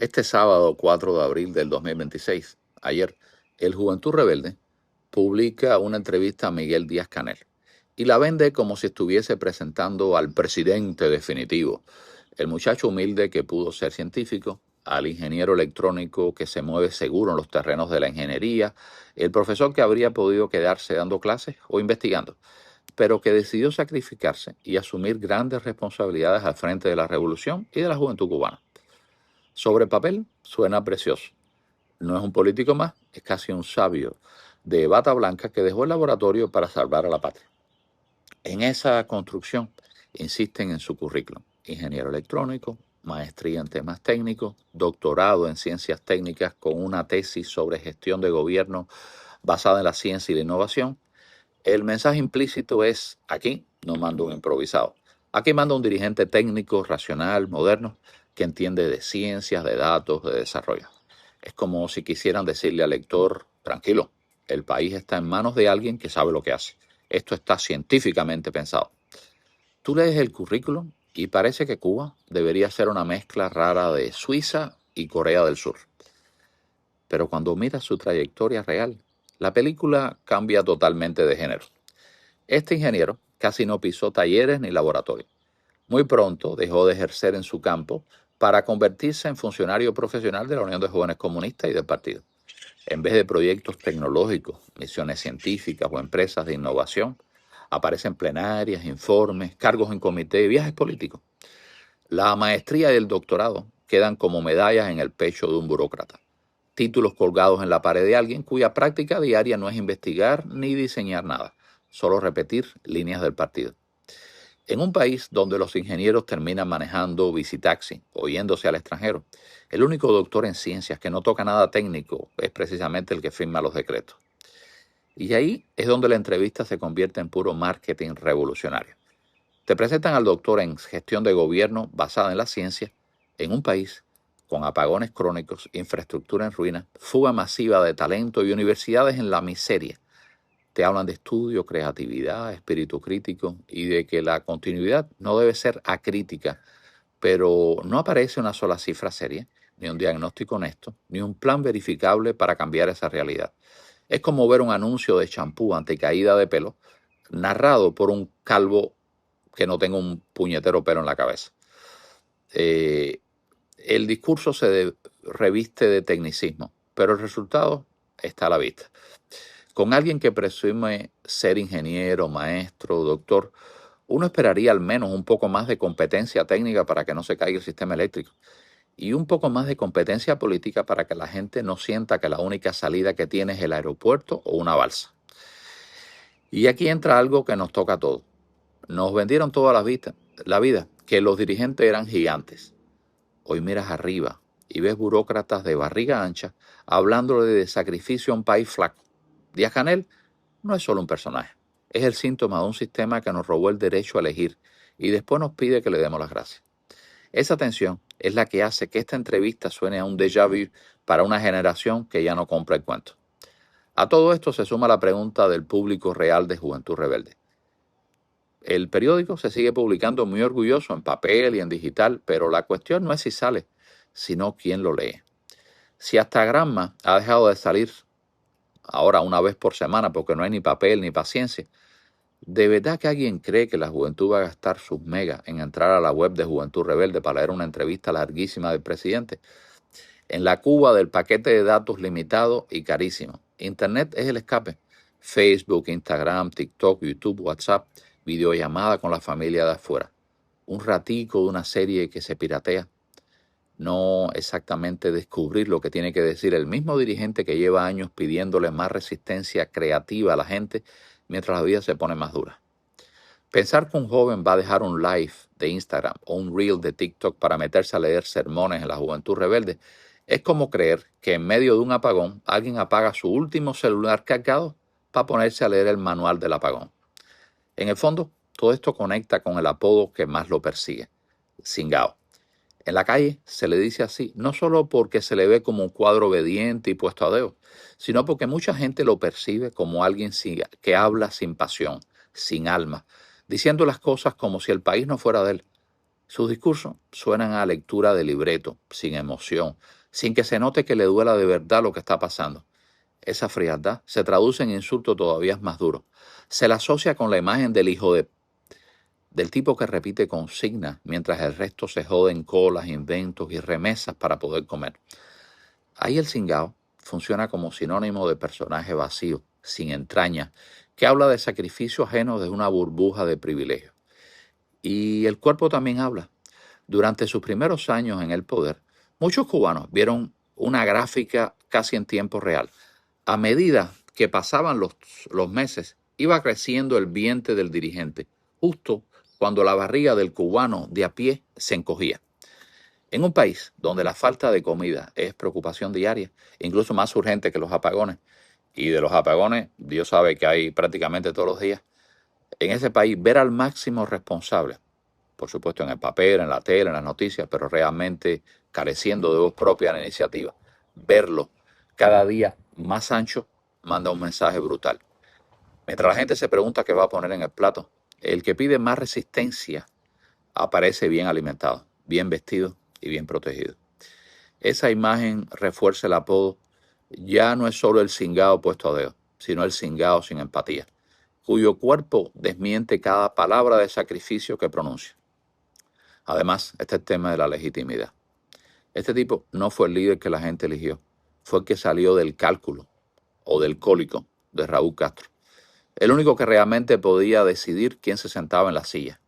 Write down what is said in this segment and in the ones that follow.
Este sábado 4 de abril del 2026, ayer, el Juventud Rebelde publica una entrevista a Miguel Díaz-Canel y la vende como si estuviese presentando al presidente definitivo, el muchacho humilde que pudo ser científico, al ingeniero electrónico que se mueve seguro en los terrenos de la ingeniería, el profesor que habría podido quedarse dando clases o investigando, pero que decidió sacrificarse y asumir grandes responsabilidades al frente de la revolución y de la juventud cubana. Sobre papel suena precioso. No es un político más, es casi un sabio de bata blanca que dejó el laboratorio para salvar a la patria. En esa construcción insisten en su currículum: ingeniero electrónico, maestría en temas técnicos, doctorado en ciencias técnicas con una tesis sobre gestión de gobierno basada en la ciencia y la innovación. El mensaje implícito es: aquí no manda un improvisado, aquí manda un dirigente técnico, racional, moderno, que entiende de ciencias, de datos, de desarrollo. Es como si quisieran decirle al lector: tranquilo, el país está en manos de alguien que sabe lo que hace. Esto está científicamente pensado. Tú lees el currículum y parece que Cuba debería ser una mezcla rara de Suiza y Corea del Sur. Pero cuando miras su trayectoria real, la película cambia totalmente de género. Este ingeniero casi no pisó talleres ni laboratorios. Muy pronto dejó de ejercer en su campo para convertirse en funcionario profesional de la Unión de Jóvenes Comunistas y del partido. En vez de proyectos tecnológicos, misiones científicas o empresas de innovación, aparecen plenarias, informes, cargos en comité y viajes políticos. La maestría y el doctorado quedan como medallas en el pecho de un burócrata, títulos colgados en la pared de alguien cuya práctica diaria no es investigar ni diseñar nada, solo repetir líneas del partido. En un país donde los ingenieros terminan manejando visitaxi o yéndose al extranjero, el único doctor en ciencias que no toca nada técnico es precisamente el que firma los decretos. Y ahí es donde la entrevista se convierte en puro marketing revolucionario. Te presentan al doctor en gestión de gobierno basada en la ciencia, en un país con apagones crónicos, infraestructura en ruinas, fuga masiva de talento y universidades en la miseria. Te hablan de estudio, creatividad, espíritu crítico y de que la continuidad no debe ser acrítica, pero no aparece una sola cifra seria, ni un diagnóstico honesto, ni un plan verificable para cambiar esa realidad. Es como ver un anuncio de champú anticaída de pelo, narrado por un calvo que no tenga un puñetero pelo en la cabeza. Eh, el discurso reviste de tecnicismo, pero el resultado está a la vista. Con alguien que presume ser ingeniero, maestro, doctor, uno esperaría al menos un poco más de competencia técnica para que no se caiga el sistema eléctrico y un poco más de competencia política para que la gente no sienta que la única salida que tiene es el aeropuerto o una balsa. Y aquí entra algo que nos toca a todos. Nos vendieron toda la vida que los dirigentes eran gigantes. Hoy miras arriba y ves burócratas de barriga ancha hablando de sacrificio a un país flaco. Díaz-Canel no es solo un personaje, es el síntoma de un sistema que nos robó el derecho a elegir y después nos pide que le demos las gracias. Esa tensión es la que hace que esta entrevista suene a un déjà vu para una generación que ya no compra el cuento. A todo esto se suma la pregunta del público real de Juventud Rebelde. El periódico se sigue publicando muy orgulloso en papel y en digital, pero la cuestión no es si sale, sino quién lo lee. Si hasta Granma ha dejado de salir ahora una vez por semana porque no hay ni papel ni paciencia, ¿de verdad que alguien cree que la juventud va a gastar sus megas en entrar a la web de Juventud Rebelde para leer una entrevista larguísima del presidente? En la Cuba del paquete de datos limitado y carísimo, Internet es el escape. Facebook, Instagram, TikTok, YouTube, WhatsApp, videollamada con la familia de afuera. Un ratico de una serie que se piratea. No exactamente descubrir lo que tiene que decir el mismo dirigente que lleva años pidiéndole más resistencia creativa a la gente mientras la vida se pone más dura. Pensar que un joven va a dejar un live de Instagram o un reel de TikTok para meterse a leer sermones en la Juventud Rebelde es como creer que en medio de un apagón alguien apaga su último celular cargado para ponerse a leer el manual del apagón. En el fondo, todo esto conecta con el apodo que más lo persigue: Cingao. En la calle se le dice así, no solo porque se le ve como un cuadro obediente y puesto a dedo, sino porque mucha gente lo percibe como alguien que habla sin pasión, sin alma, diciendo las cosas como si el país no fuera de él. Sus discursos suenan a lectura de libreto, sin emoción, sin que se note que le duela de verdad lo que está pasando. Esa frialdad se traduce en insultos todavía más duros. Se la asocia con la imagen del del tipo que repite consignas mientras el resto se jode en colas, inventos y remesas para poder comer. Ahí el cingao funciona como sinónimo de personaje vacío, sin entrañas, que habla de sacrificio ajeno de una burbuja de privilegio. Y el cuerpo también habla. Durante sus primeros años en el poder, muchos cubanos vieron una gráfica casi en tiempo real. A medida que pasaban los meses, iba creciendo el vientre del dirigente, justo cuando la barriga del cubano de a pie se encogía. En un país donde la falta de comida es preocupación diaria, incluso más urgente que los apagones, y de los apagones Dios sabe que hay prácticamente todos los días, en ese país ver al máximo responsable, por supuesto en el papel, en la tele, en las noticias, pero realmente careciendo de voz propia en la iniciativa, verlo cada día más ancho manda un mensaje brutal. Mientras la gente se pregunta qué va a poner en el plato, el que pide más resistencia aparece bien alimentado, bien vestido y bien protegido. Esa imagen refuerza el apodo. Ya no es solo el cingao puesto a dedo, sino el cingao sin empatía, cuyo cuerpo desmiente cada palabra de sacrificio que pronuncia. Además, este es el tema de la legitimidad. Este tipo no fue el líder que la gente eligió, fue el que salió del cálculo o del cólico de Raúl Castro. El único que realmente podía decidir quién se sentaba en la silla.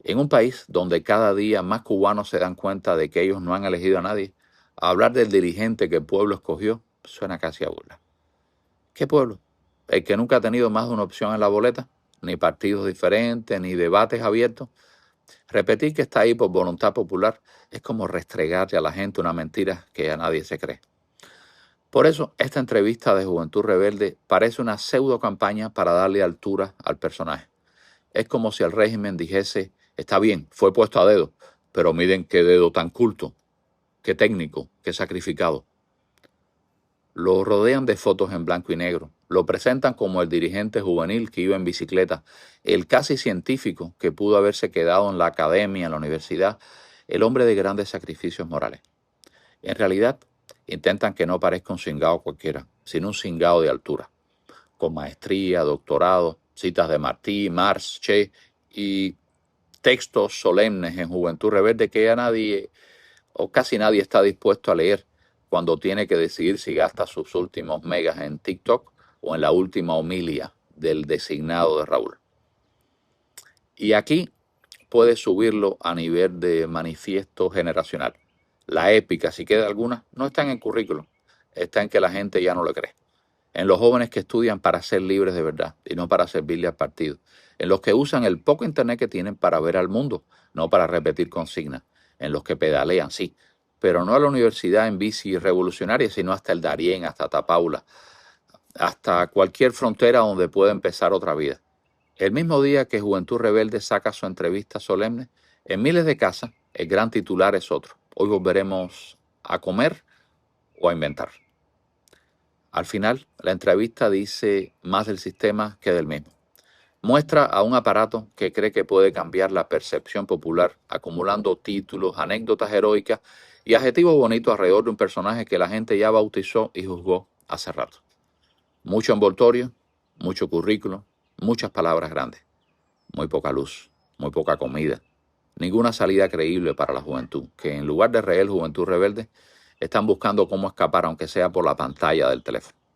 En un país donde cada día más cubanos se dan cuenta de que ellos no han elegido a nadie, hablar del dirigente que el pueblo escogió suena casi a burla. ¿Qué pueblo? ¿El que nunca ha tenido más de una opción en la boleta? Ni partidos diferentes, ni debates abiertos. Repetir que está ahí por voluntad popular es como restregarle a la gente una mentira que ya nadie se cree. Por eso, esta entrevista de Juventud Rebelde parece una pseudo campaña para darle altura al personaje. Es como si el régimen dijese, está bien, fue puesto a dedo, pero miren qué dedo tan culto, qué técnico, qué sacrificado. Lo rodean de fotos en blanco y negro, lo presentan como el dirigente juvenil que iba en bicicleta, el casi científico que pudo haberse quedado en la academia, en la universidad, el hombre de grandes sacrificios morales. En realidad, intentan que no parezca un cingao cualquiera, sino un cingao de altura, con maestría, doctorado, citas de Martí, Marx, Che y textos solemnes en Juventud Rebelde que ya nadie o casi nadie está dispuesto a leer cuando tiene que decidir si gasta sus últimos megas en TikTok o en la última homilia del designado de Raúl. Y aquí puede subirlo a nivel de manifiesto generacional. La épica, si queda alguna, no está en el currículum, está en que la gente ya no le cree. En los jóvenes que estudian para ser libres de verdad y no para servirle al partido. En los que usan el poco internet que tienen para ver al mundo, no para repetir consignas. En los que pedalean, sí, pero no a la universidad en bici revolucionaria, sino hasta el Darién, hasta Tapaula, hasta cualquier frontera donde pueda empezar otra vida. El mismo día que Juventud Rebelde saca su entrevista solemne, en miles de casas, el gran titular es otro. Hoy volveremos a comer o a inventar. Al final, la entrevista dice más del sistema que del mismo. Muestra a un aparato que cree que puede cambiar la percepción popular, acumulando títulos, anécdotas heroicas y adjetivos bonitos alrededor de un personaje que la gente ya bautizó y juzgó hace rato. Mucho envoltorio, mucho currículo, muchas palabras grandes, muy poca luz, muy poca comida, ninguna salida creíble para la juventud, que en lugar de reír Juventud Rebelde, están buscando cómo escapar, aunque sea por la pantalla del teléfono.